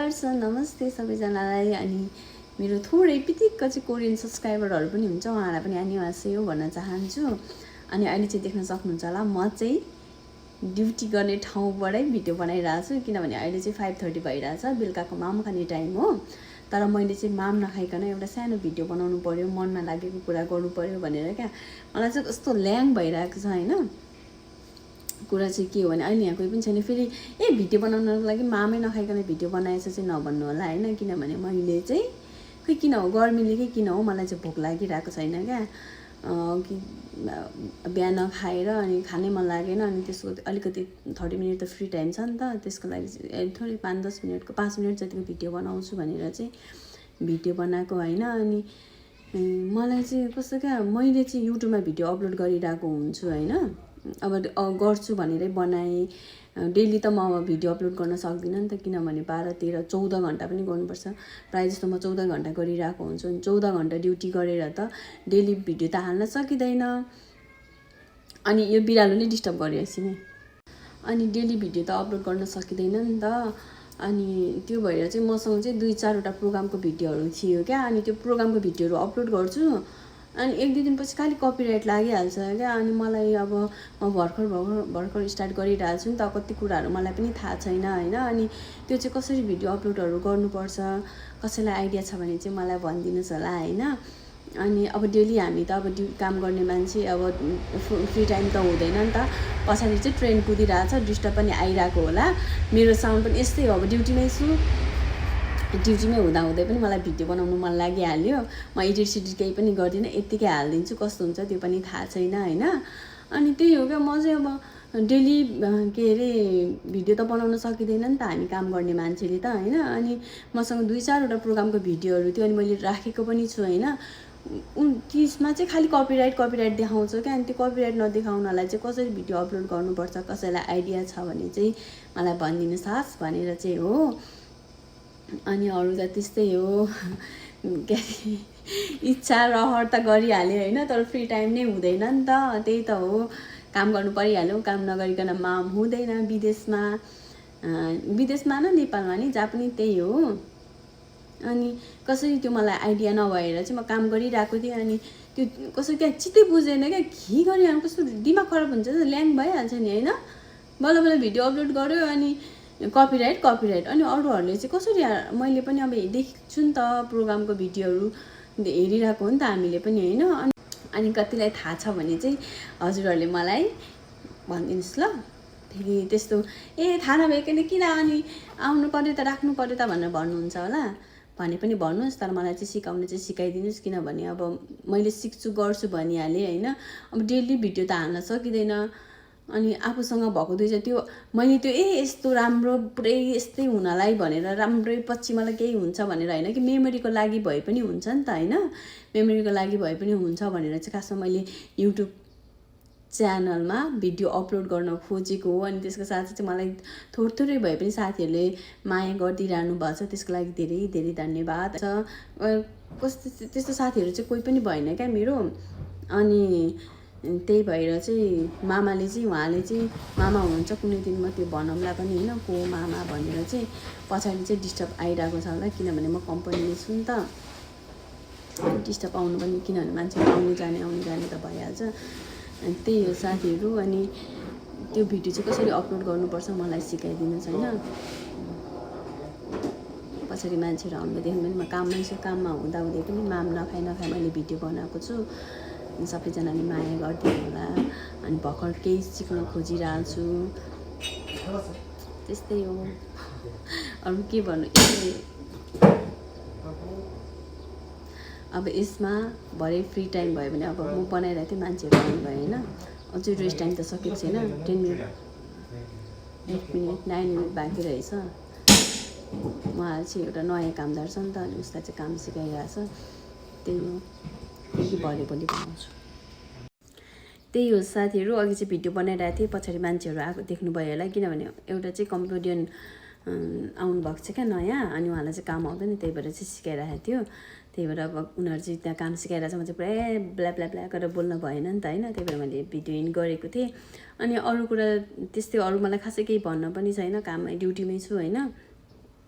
Viewers नमस्ते सबैजनालाई। अनि मेरो थोरै पितिक्क चाहिँ कोरियन सब्सक्राइबरहरू पनि हुन्छ, उहाँलाई पनि आनिवासेयो भन्न चाहन्छु। अनि अहिले चाहिँ देख्न सक्नुहुन्छ होला म चाहिँ ड्युटी गर्ने ठाउँबाटै भिडियो बनाइरहेको छु, किनभने अहिले चाहिँ 5:30 भइरहेछ, बेलुकाको माम खाने टाइम हो। तर मैले चाहिँ माम नखाइकन एउटा सानो भिडियो बनाउनु पर्यो, मनमा लागेको कुरा गर्नु पर्यो भनेर क्या मलाई चाहिँ कस्तो ल्याङ भइरहेको छ होइन। कुरा चाहिँ के हो भने अहिले यहाँ कोही पनि छैन, फेरि भिडियो बनाउनको लागि मामै नखाइकन भिडियो बनाएछ चाहिँ नभन्नु होला होइन। किनभने मैले चाहिँ खै किन हो गर्मीले कि किन हो मलाई चाहिँ भोक लागिरहेको छैन क्या, कि बिहान खाएर अनि खानै मन लागेन। अनि त्यसको अलिकति 30 मिनट त फ्री टाइम छ नि त, त्यसको लागि चाहिँ थोरै 5-10 मिनटको 5 मिनट जतिको भिडियो बनाउँछु भनेर चाहिँ भिडियो बनाएको होइन। अनि मलाई चाहिँ कस्तो क्या, मैले चाहिँ युट्युबमा भिडियो अपलोड गरिरहेको हुन्छु होइन, अब गर्छु भनेरै बनाएँ। डेली त म अब भिडियो अपलोड गर्न सक्दिनँ नि त, किनभने 12, 13, 14 घन्टा पनि गर्नुपर्छ। प्रायः जस्तो म 14 घन्टा गरिरहेको हुन्छु। अनि 14 घन्टा ड्युटी गरेर त डेली भिडियो त हाल्न सकिँदैन। अनि यो बिरालोले डिस्टर्ब गर्यो एकछिन। अनि डेली भिडियो त अपलोड गर्न सकिँदैन नि त। अनि त्यो भएर चाहिँ मसँग चाहिँ 2-4वटा प्रोग्रामको भिडियोहरू थियो क्या। अनि त्यो प्रोग्रामको भिडियोहरू अपलोड गर्छु, अनि 1-2 दिनपछि खालि कपिराइट लागिहाल्छ क्या। अनि मलाई अब म भर्खर स्टार्ट गरिरहेको छु नि त, कति कुराहरू मलाई पनि थाहा छैन होइन। अनि त्यो चाहिँ कसरी भिडियो अपलोडहरू गर्नुपर्छ, कसैलाई आइडिया छ भने चाहिँ मलाई भनिदिनुहोस् होला होइन। अनि अब डेली हामी त अब काम गर्ने मान्छे, अब फ्री टाइम त हुँदैन नि त। पछाडि चाहिँ ट्रेन कुदिरहेछ, डिस्टर्ब पनि आइरहेको होला, मेरो साउन्ड पनि यस्तै हो। अब ड्युटीमै छु, ड्युटीमै हुँदाहुँदै पनि मलाई भिडियो बनाउनु मन लागिहाल्यो। म एडिट सिडिट केही पनि गर्दिनँ, यत्तिकै हालिदिन्छु, कस्तो हुन्छ त्यो पनि थाहा छैन होइन। अनि त्यही हो क्या, म चाहिँ अब डेली के अरे भिडियो त बनाउन सकिँदैन नि त हामी काम गर्ने मान्छेले त होइन। अनि मसँग 2-4वटा प्रोग्रामको भिडियोहरू थियो, अनि मैले राखेको पनि छु होइन। त्यसमा चाहिँ खालि कपिराइट देखाउँछ क्या। अनि त्यो कपिराइट नदेखाउनलाई चाहिँ कसरी भिडियो अपलोड गर्नुपर्छ, कसैलाई आइडिया छ भने चाहिँ मलाई भनिदिनुहोस् खास भनेर चाहिँ हो। अनि अरू त त्यस्तै हो, के अरे इच्छा रहर त गरिहाल्यो होइन, तर फ्री टाइम नै हुँदैन नि त। त्यही त हो, काम गर्नु परिहाल्यो, काम नगरिकन माम हुँदैन। विदेशमा न नेपालमा नि जहाँ पनि त्यही हो। अनि कसरी त्यो मलाई आइडिया नभएर चाहिँ म काम गरिरहेको थिएँ। अनि त्यो कसरी क्या चित्तै बुझेन क्या, के गरिहाल्नु, कस्तो दिमाग खराब हुन्छ नि, ल्याङ भइहाल्छ नि होइन। बल्ल भिडियो अपलोड गऱ्यो अनि कपिराइट। अनि अरूहरूले चाहिँ कसरी, मैले पनि अब देख्छु नि त प्रोग्रामको भिडियोहरू हेरिरहेको हो नि त हामीले पनि होइन। अनि कतिलाई थाहा छ भने चाहिँ हजुरहरूले मलाई भनिदिनुहोस् ल। फेरि त्यस्तो थाहा नभइकन किन अनि आउनु पर्यो त राख्नु पर्यो त भनेर भन्नुहुन्छ होला, भने पनि भन्नुहोस्। तर मलाई चाहिँ सिकाउनु चाहिँ सिकाइदिनुहोस्, किनभने अब मैले सिक्छु गर्छु भनिहालेँ होइन। अब डेली भिडियो त हाल्न सकिँदैन। अनि आफूसँग भएको त्यो मैले त्यो यस्तो राम्रो पुरै यस्तै हुनलाई भनेर राम्रै पछि मलाई केही हुन्छ भनेर होइन, कि मेमोरीको लागि भए पनि हुन्छ नि त होइन। मेमोरीको लागि भए पनि हुन्छ भनेर चाहिँ खासमा मैले युट्युब च्यानलमा भिडियो अपलोड गर्न खोजेको हो। अनि त्यसको साथै चाहिँ मलाई थोरै भए पनि साथीहरूले माया गरिदिइरहनु भएको छ, त्यसको लागि धेरै धेरै धन्यवाद छ। कस्तो त्यस्तो साथीहरू चाहिँ कोही पनि भएन क्या मेरो। अनि त्यही भएर चाहिँ मामाले चाहिँ उहाँले चाहिँ मामा हुनुहुन्छ, कुनै दिन म त्यो भनौँला पनि होइन को मामा भनेर चाहिँ पछाडि चाहिँ डिस्टर्ब आइरहेको छ होला, किनभने म कम्पनीले छु नि त। डिस्टर्ब आउनु पनि, किनभने मान्छेहरू आउने जाने त भइहाल्छ। त्यही हो साथीहरू। अनि त्यो भिडियो चाहिँ कसरी अपलोड गर्नुपर्छ मलाई सिकाइदिनुहोस् होइन। पछाडि मान्छेहरू आउनु देख्नु पनि म काममै छु, काममा हुँदाहुँदै पनि माम नखाइ मैले भिडियो बनाएको छु। सबैजनाले माया गरिदिनु होला। अनि भर्खर केही सिक्न खोजिरहेको छु, त्यस्तै हो। अरू के भन्नु, अब यसमा भरे फ्री टाइम भयो भने अब म बनाइरहेको थिएँ, मान्छेहरू आउनु भयो होइन। अझै रेस्ट टाइम त सकेको छैन, 10 मिनट 9 मिनट बाँकी रहेछ। उहाँ चाहिँ एउटा नयाँ कामदार छ नि त, अनि उसलाई चाहिँ काम सिकाइरहेछ। त्यही हो, भोलि बनाउँछु। त्यही हो साथीहरू, अघि चाहिँ भिडियो बनाइरहेको थिएँ, पछाडि मान्छेहरू आएको देख्नुभयो होला। किनभने एउटा चाहिँ कम्प्युटर आउनु भएको छ क्या नयाँ, अनि उहाँलाई चाहिँ काम आउँदैन, त्यही भएर चाहिँ सिकाइरहेको थियो। त्यही भएर अब उनीहरू चाहिँ त्यहाँ काम सिकाइरहेछ, म चाहिँ पुरै ब्ला गरेर बोल्न भएन नि त होइन। त्यही भएर मैले भिडियो इन गरेको थिएँ। अनि अरू कुरा त्यस्तै, अरू मलाई खासै केही भन्न पनि छैन, काममै ड्युटीमै छु होइन।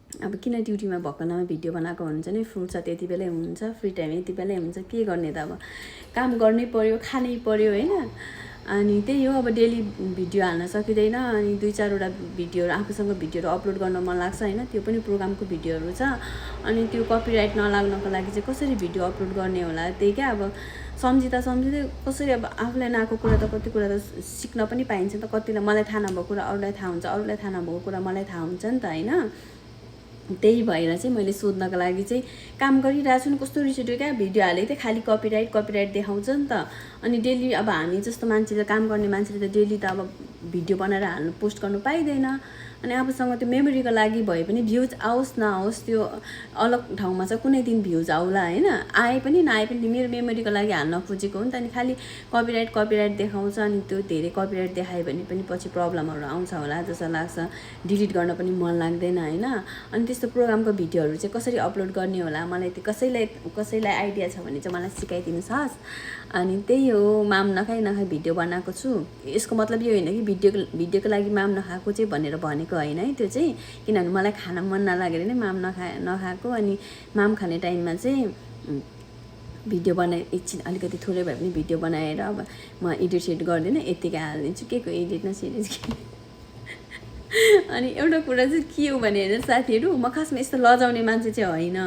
अब किन ड्युटीमा भएको बेलामा भिडियो बनाएको हुन्छ नि, फुर्सद त्यति बेलै हुन्छ, फ्री टाइम यति बेलै हुन्छ, के गर्ने त अब काम गर्नै पर्यो, खानै पर्यो होइन। अनि त्यही हो, अब डेली भिडियो हाल्न सकिँदैन। अनि 2-4वटा भिडियोहरू आफूसँग भिडियोहरू अपलोड गर्न मन लाग्छ होइन, त्यो पनि प्रोग्रामको भिडियोहरू छ। अनि त्यो कपिराइट नलाग्नको लागि चाहिँ कसरी भिडियो अपलोड गर्ने होला, त्यही क्या अब सम्झिँदै कसरी, अब आफूलाई नआएको कुरा त कति कुरा त सिक्न पनि पाइन्छ नि त। कतिलाई मलाई थाहा नभएको कुरा अरूलाई थाहा हुन्छ, अरूलाई थाहा नभएको कुरा मलाई थाहा हुन्छ नि त होइन। त्यही भएर चाहिँ मैले सोध्नको लागि चाहिँ काम गरिरहेको छु नि, कस्तो रिस उठ्यो क्या, भिडियो हालेको थिएँ खालि कपिराइट देखाउँछ नि त। अनि डेली अब हामी जस्तो मान्छेले, काम गर्ने मान्छेले त डेली त अब भिडियो बनाएर हाल्नु, पोस्ट गर्नु पाइँदैन। अनि आफूसँग त्यो मेमोरीको लागि भए पनि भ्युज आओस् नआओस् त्यो अलग ठाउँमा छ, कुनै दिन भ्युज आउला होइन, आए पनि नआए पनि मेरो मेमोरीको लागि हाल्न खोजेको हो नि त। अनि खालि कपिराइट देखाउँछ। अनि त्यो धेरै कपिराइट देखायो भने पनि पछि प्रब्लमहरू आउँछ होला जस्तो लाग्छ, डिलिट गर्न पनि मन लाग्दैन होइन। अनि त्यस्तो प्रोग्रामको भिडियोहरू चाहिँ कसरी अपलोड गर्ने होला, मलाई त्यो कसैलाई आइडिया छ भने चाहिँ मलाई सिकाइदिनुहोस्। अनि त्यही हो, माम नखाई भिडियो बनाएको छु। यसको मतलब यो होइन कि भिडियोको लागि माम नखाएको चाहिँ भनेर भनेको होइन है, त्यो चाहिँ किनभने मलाई खान मन नलागेर नै माम नखाएको। अनि माम खाने टाइममा चाहिँ भिडियो बनाए एकछिन अलिकति थोरै भए पनि भिडियो बनाएर अब म एडिट गर्दिनँ, यत्तिकै हालिदिन्छु, के को एडिट न सिडिट के। अनि एउटा कुरा चाहिँ के हो भने हेर्नु साथीहरू, म खासमा यस्तो लजाउने मान्छे चाहिँ होइन,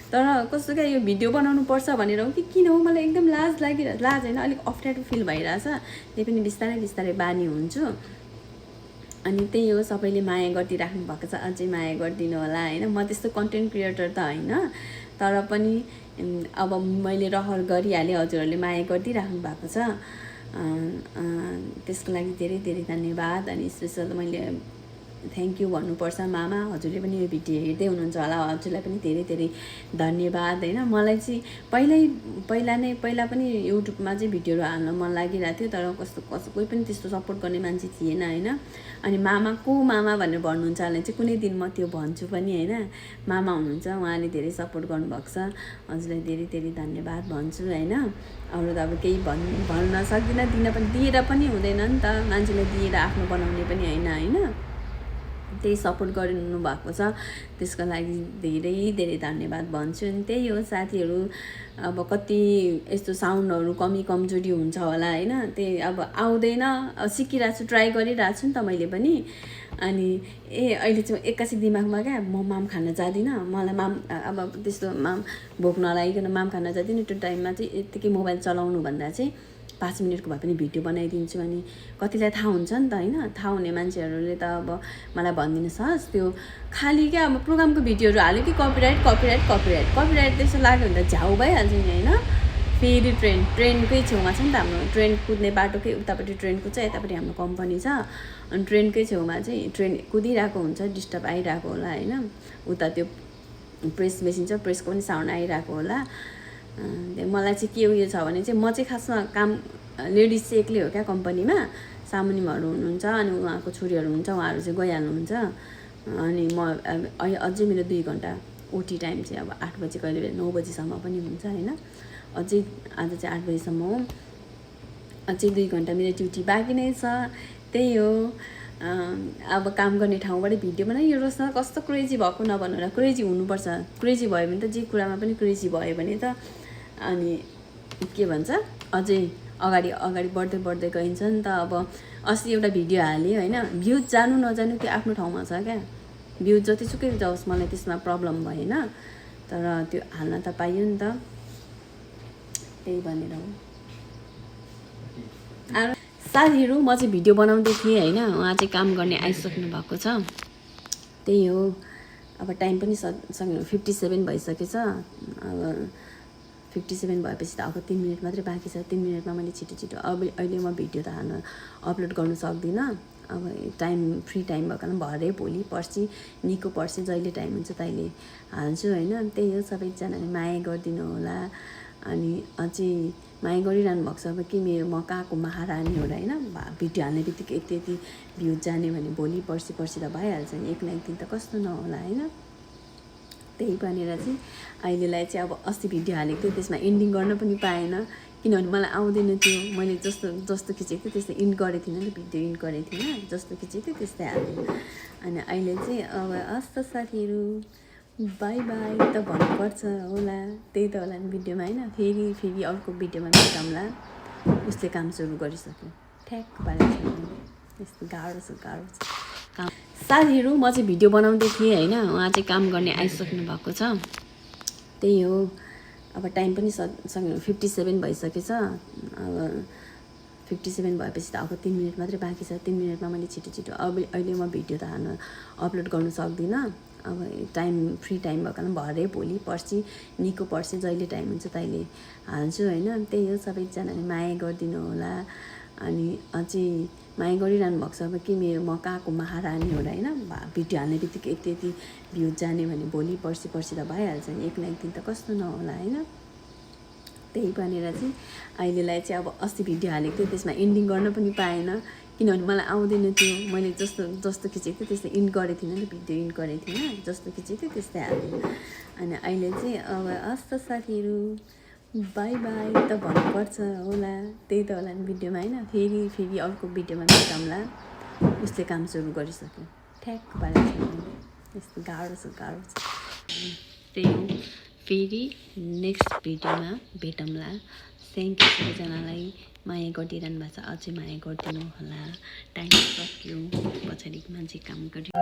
तर कस्तो क्या यो भिडियो बनाउनु पर्छ भनेर हो कि किन हो, मलाई एकदम लाज होइन, अलिक अप्ठ्यारो फिल भइरहेछ। त्यही पनि बिस्तारै बानी हुन्छु। अनि त्यही हो, सबैले माया गरिदिइराख्नु भएको छ, अझै माया गरिदिनु होला होइन। म त्यस्तो कन्टेन्ट क्रिएटर त होइन, तर पनि अब मैले रहर गरिहालेँ, हजुरहरूले माया गरिदिइराख्नु भएको छ, त्यसको लागि धेरै धन्यवाद। अनि स्पेसल मैले थ्याङ्क यू भन्नुपर्छ मामा, हजुरले पनि यो भिडियो हेर्दै हुनुहुन्छ होला, हजुरलाई पनि धेरै धन्यवाद होइन। मलाई चाहिँ पहिला पनि युट्युबमा चाहिँ भिडियोहरू हाल्न मन लागिरहेको थियो, तर कोही पनि त्यस्तो सपोर्ट गर्ने मान्छे थिएन होइन। अनि मामा भनेर भन्नुहुन्छ भने चाहिँ कुनै दिन म त्यो भन्छु पनि होइन। मामा हुनुहुन्छ, उहाँले धेरै सपोर्ट गर्नुभएको छ, हजुरलाई धेरै धन्यवाद भन्छु होइन। अरू त अब केही भन्न सक्दिनँ, दिएर पनि हुँदैन नि त, मान्छेलाई दिएर आफ्नो बनाउने पनि होइन। त्यही सपोर्ट गरिनु भएको छ, त्यसको लागि धेरै धन्यवाद भन्छु। अनि त्यही हो साथीहरू, अब कति यस्तो साउन्डहरू कमजोरी हुन्छ होला होइन, त्यही अब आउँदैन, सिकिरहेको छु, ट्राई गरिरहेको छु नि त मैले पनि। अनि अहिले चाहिँ एक्कासी दिमागमा क्या, म माम खान जाँदिनँ, मलाई माम अब त्यस्तो माम भोक नलागिकन माम खान जाँदिनँ, त्यो टाइममा चाहिँ यत्तिकै मोबाइल चलाउनु भन्दा चाहिँ 5 मिनटको भए पनि भिडियो बनाइदिन्छु। अनि कतिलाई थाहा हुन्छ नि त होइन, थाहा हुने मान्छेहरूले त अब मलाई भनिदिनुहोस्, त्यो खालि क्या अब प्रोग्रामको भिडियोहरू हाल्यो कि कपिराइट त्यस्तो लाग्यो भने त झ्याउ भइहाल्छ नि होइन। फेरि ट्रेनकै छेउमा छ नि त हाम्रो, ट्रेन कुद्ने बाटोकै उतापट्टि ट्रेन कुद्छ, यतापट्टि हाम्रो कम्पनी छ। अनि ट्रेनकै छेउमा चाहिँ ट्रेन कुदिरहेको हुन्छ, डिस्टर्ब आइरहेको होला होइन, उता त्यो प्रेस मेसिन छ, प्रेसको पनि साउन्ड आइरहेको होला। मलाई चाहिँ के उयो छ भने चाहिँ म चाहिँ खासमा काम लेडिज चाहिँ एक्लै हो क्या कम्पनीमा, सामुनीहरू हुनुहुन्छ, अनि उहाँको छोरीहरू हुनुहुन्छ, उहाँहरू चाहिँ गइहाल्नुहुन्छ। अनि म अझै मेरो 2 घन्टा ओटी टाइम चाहिँ अब 8 बजी, कहिले 9 बजीसम्म पनि हुन्छ होइन। अझै आज चाहिँ 8 बजीसम्म हो, अझै 2 घन्टा मेरो ड्युटी बाँकी नै छ। त्यही हो, अब काम गर्ने ठाउँबाट भिडियो बनाइ, यो रोज कस्तो क्रेजी भएको नभन्नु र, क्रेजी हुनुपर्छ, क्रेजी भयो भने त जे कुरामा पनि क्रेजी भयो भने त अनि के भन्छ अझै अगाडि बढ्दै गइन्छ नि त। अब अस्ति एउटा भिडियो हालेँ होइन, भ्युज जानु नजानु त्यो आफ्नो ठाउँमा छ क्या, भ्युज जतिसुकै जाओस् मलाई त्यसमा प्रब्लम भएन, तर त्यो हाल्न त पाइयो नि त, त्यही भनेर हो। साथीहरू, म चाहिँ भिडियो बनाउँदै थिएँ होइन, उहाँ चाहिँ काम गर्ने आइसक्नु भएको छ। त्यही हो, अब टाइम पनि 57 भइसकेछ। अब 57 भएपछि त अब 3 मिनट मात्रै बाँकी छ, 3 मिनटमा मैले छिटो अब अहिले म भिडियो त अपलोड गर्नु सक्दिनँ। अब फ्री टाइम भएको कारण भरे भोलि पर्सि निको पर्सि जहिले टाइम हुन्छ तहिले हाल्छु होइन। त्यही हो, सबैजनाले माया गरिदिनु होला। अनि अझै माया गरिरहनु भएको छ अब कि म कहाँको महारानी हो र होइन, भिडियो हाल्ने बित्तिकै यति भ्युज जाने भने भोलि पर्सि त भइहाल्छ नि, एक दिन त कस्तो नहोला होइन। त्यही भनेर चाहिँ अहिलेलाई चाहिँ अब अस्ति भिडियो हालेको थिएँ, त्यसमा एन्डिङ गर्न पनि पाएन, किनभने मलाई आउँदैन थियो मैले जस्तो खिचेको थिएँ त्यस्तै इन्ड गरेको थिइनँ नि भिडियो इन्ड गरेको थिइनँ जस्तो खिचेको थिएँ त्यस्तै हाल्थेँ अनि अहिले चाहिँ अब हस् त साथीहरू बाई बाई त भन्नुपर्छ होला त्यही त होला नि भिडियोमा होइन फेरि अर्को भिडियोमा भेटौँला उसले काम सुरु गरिसक्यो ठ्याक्क पारेको छ यस्तो गाह्रो छ काम साथीहरू म चाहिँ भिडियो बनाउँदै थिएँ होइन उहाँ चाहिँ काम गर्ने आइसक्नु भएको छ त्यही हो अब टाइम पनि सक्नु 57 भइसकेछ अब 57 भएपछि त अब 3 मिनट मात्रै बाँकी छ 3 मिनटमा मैले छिटो अब अहिले म भिडियो त हाल्नु अपलोड गर्नु सक्दिनँ अब टाइम फ्री टाइम भएको कारण भरे भोलि पर्सि निको पर्सि जहिले टाइम हुन्छ तहिले हाल्छु होइन त्यही हो सबैजनाले माया गरिदिनु होला अनि अझै माया गरिरहनु भएको छ अब कि मेरो म कहाँको महारानी हो र होइन भिडियो हाल्ने बित्तिकै यति भ्युज जाने भने भोलि पर्सि त भइहाल्छ नि एक न एक दिन त कस्तो नहोला होइन त्यही भनेर चाहिँ अहिलेलाई चाहिँ अब अस्ति भिडियो हालेको थिएँ त्यसमा एन्डिङ गर्न पनि पाएन किनभने मलाई आउँदैन थियो मैले जस्तो खिचेको थिएँ त्यस्तै इन्ड गरेको थिइनँ नि भिडियो इन्ड गरेको थिइनँ जस्तो खिचेको थिएँ त्यस्तै हाल्थेँ अनि अहिले चाहिँ अब हस् त साथीहरू बाई बाई त भन्नुपर्छ होला त्यही त होला नि भिडियोमा होइन फेरि अर्को भिडियोमा भेटौँला उसले काम सुरु गरिसक्यो ठ्याक्क पारेको छ यस्तो गाह्रो छ त्यही हो फेरि नेक्स्ट भिडियोमा भेटौँला थ्याङ्क यू सबैजनालाई माया गरिदिइरहनु भएको छ अझै माया गरिदिनु होला टाइम सक्यो पछाडि मान्छे काम गर्यो